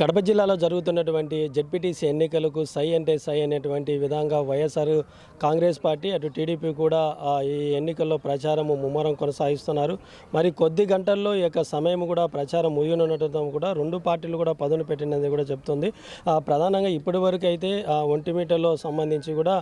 కడప జిల్లాలో జరుగుతున్నటువంటి జెడ్పీటీసీ ఎన్నికలకు సై అంటే సై అనేటువంటి విధంగా వైఎస్ఆర్ కాంగ్రెస్ పార్టీ అటు టీడీపీ కూడా ఈ ఎన్నికల్లో ప్రచారము ముమ్మరం కొనసాగిస్తున్నారు. మరి కొద్ది గంటల్లో ఈ యొక్క సమయం కూడా ప్రచారం ముగియనుండటం కూడా రెండు పార్టీలు కూడా పదును పెట్టినది కూడా చెప్తుంది. ప్రధానంగా ఇప్పటి వరకు అయితే ఒంటిమిటలో సంబంధించి కూడా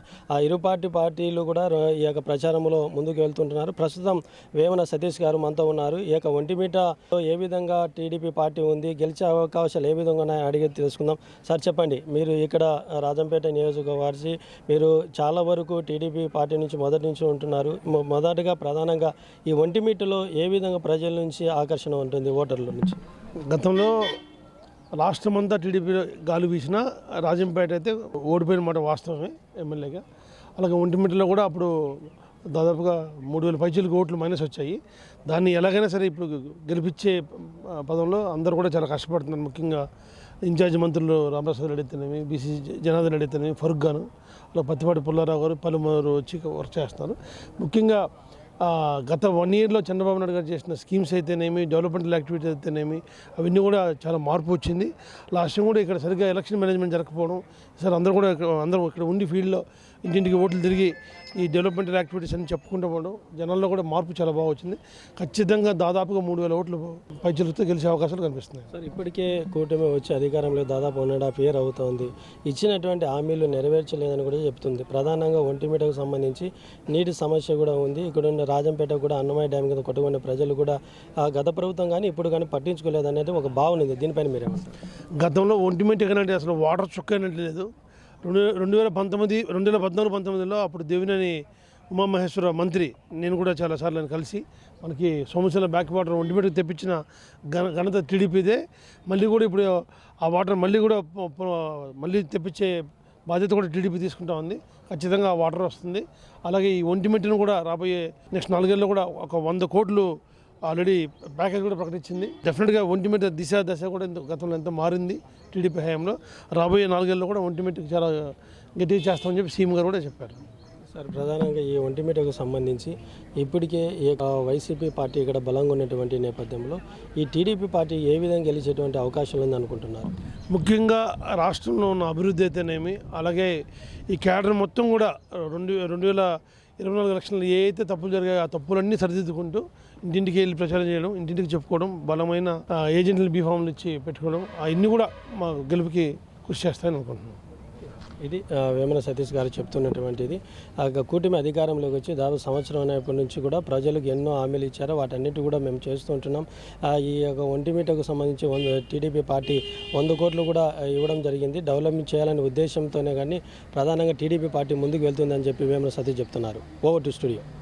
ఇరు పార్టీలు కూడా ఈ యొక్క ప్రచారంలో ముందుకు వెళ్తుంటున్నారు. ప్రస్తుతం వేమన సతీష్ గారు మనతో ఉన్నారు. ఈ యొక్క ఒంటిమిటలో ఏ విధంగా టీడీపీ పార్టీ ఉంది, గెలిచే అవకాశాలు ఏ విధంగా అడిగి తెలుసుకుందాం. సార్ చెప్పండి, మీరు ఇక్కడ రాజంపేట నియోజకవర్గం, మీరు చాలా వరకు టీడీపీ పార్టీ నుంచి మొదటి నుంచి ఉంటున్నారు. మొదటగా ప్రధానంగా ఈ ఒంటిమిట్టలో ఏ విధంగా ప్రజల నుంచి ఆకర్షణ ఉంటుంది ఓటర్ల నుంచి? గతంలో రాష్ట్రమంతా టీడీపీ గాలి వీసిన రాజంపేట అయితే ఓడిపోయిన మాట వాస్తవమే ఎమ్మెల్యేగా. అలాగే ఒంటిమిట్టలో కూడా అప్పుడు దాదాపుగా 3,000 పైచీలకు ఓట్లు మైనస్ వచ్చాయి. దాన్ని ఎలాగైనా సరే ఇప్పుడు గెలిపించే పదంలో అందరూ కూడా చాలా కష్టపడుతున్నారు. ముఖ్యంగా ఇన్ఛార్జ్ మంత్రులు రామప్రసాద్ రెడ్డి అయితేనేమి, బీసీ జనార్దన్ రెడ్డి అయితేనేమి, ఫరూక్ గాను, అలా పత్తిపాటి పుల్లారావు గారు పలుమారు వచ్చి వర్క్ చేస్తున్నారు. ముఖ్యంగా గత 1 ఇయర్లో చంద్రబాబు నాయుడు గారు చేసిన స్కీమ్స్ అయితేనేమి, డెవలప్మెంటల్ యాక్టివిటీస్ అయితేనేమి, అవన్నీ కూడా చాలా మార్పు వచ్చింది. లాస్ట్ టైం కూడా ఇక్కడ సరిగ్గా ఎలక్షన్ మేనేజ్మెంట్ జరగకపోవడం, సార్ అందరూ ఇక్కడ ఉండి ఫీల్డ్లో ఇంటింటికి ఓట్లు తిరిగి ఈ డెవలప్మెంటల్ యాక్టివిటీస్ అని చెప్పుకుంటూ పోవడం, జనాల్లో కూడా మార్పు చాలా బాగా వచ్చింది. ఖచ్చితంగా దాదాపుగా 3,000 ఓట్లు పైచలతో గెలిచే అవకాశాలు కనిపిస్తున్నాయి. సార్, ఇప్పటికే కూటమి వచ్చి అధికారంలో దాదాపు 1.5 year అవుతోంది. ఇచ్చినటువంటి హామీలు నెరవేర్చలేదని కూడా చెప్తుంది. ప్రధానంగా ఒంటిమిటకు సంబంధించి నీటి సమస్య కూడా ఉంది. ఇక్కడ ఉన్న రాజంపేట కూడా అన్నమయ్య డ్యామ్ కింద కొట్టుకున్న ప్రజలు కూడా గత ప్రభుత్వం కానీ ఇప్పుడు కానీ పట్టించుకోలేదు అనేది ఒక భావన ఉంది. దీనిపైన మీరేమంటారు? గతంలో ఒంటిమిట ఎక్కడంటే అసలు వాటర్ చుక్కనట్టు లేదు. 2014-19లో అప్పుడు దేవినేని ఉమామహేశ్వర మంత్రి, నేను కూడా చాలాసార్లు నేను కలిసి మనకి సోమశిల బ్యాక్ వాటర్ ఒంటిమిటకు తెప్పించిన ఘనత టీడీపీదే. మళ్ళీ కూడా ఇప్పుడు ఆ వాటర్ మళ్ళీ తెప్పించే బాధ్యత కూడా టీడీపీ తీసుకుంటా ఉంది. ఖచ్చితంగా ఆ వాటర్ వస్తుంది. అలాగే ఈ ఒంటిమిట్టను కూడా రాబోయే నెక్స్ట్ 4 ఏళ్ళలో కూడా ఒక 100 కోట్లు ఆల్రెడీ ప్యాకేజ్ కూడా ప్రకటించింది. డెఫినెట్గా ఒంటిమిట్ట దశ కూడా గతంలో ఎంతో మారింది టీడీపీ హయాంలో. రాబోయే 4 ఏళ్ళలో కూడా ఒంటిమిట్టకి చాలా గట్టిగా చేస్తామని చెప్పి సీఎం గారు కూడా చెప్పారు. సార్, ప్రధానంగా ఈ ఒంటిమిటకు సంబంధించి ఇప్పటికే వైసీపీ పార్టీ ఇక్కడ బలంగా ఉన్నటువంటి నేపథ్యంలో ఈ టీడీపీ పార్టీ ఏ విధంగా గెలిచేటువంటి అవకాశం ఉంది అనుకుంటున్నారు? ముఖ్యంగా రాష్ట్రంలో ఉన్న అభివృద్ధి అయితేనేమి, అలాగే ఈ క్యాడర్ మొత్తం కూడా 2024 ఎలక్షన్లు ఏ అయితే తప్పులు జరిగాయో ఆ తప్పులన్నీ సరిదిద్దుకుంటూ ఇంటింటికి వెళ్ళి ప్రచారం చేయడం, ఇంటింటికి చెప్పుకోవడం, బలమైన ఏజెంట్లు బీఫామ్లు ఇచ్చి పెట్టుకోవడం, అవన్నీ కూడా మా గెలుపుకి కృషి చేస్తాయని అనుకుంటున్నాం. ఇది వేమన సతీష్ గారు చెప్తున్నటువంటిది. కూటమి అధికారంలోకి వచ్చి దాదాపు సంవత్సరం అయినప్పటి నుంచి కూడా ప్రజలకు ఎన్నో హామీలు ఇచ్చారో వాటన్నిటి కూడా మేము చేస్తూ ఉంటున్నాం. ఈ యొక్క ఒంటిమిటకు సంబంధించి టీడీపీ పార్టీ 100 కోట్లు కూడా ఇవ్వడం జరిగింది. డెవలప్మెంట్ చేయాలనే ఉద్దేశంతోనే కానీ ప్రధానంగా టీడీపీ పార్టీ ముందుకు వెళ్తుందని చెప్పి వేమన సతీష్ చెప్తున్నారు. Over to studio.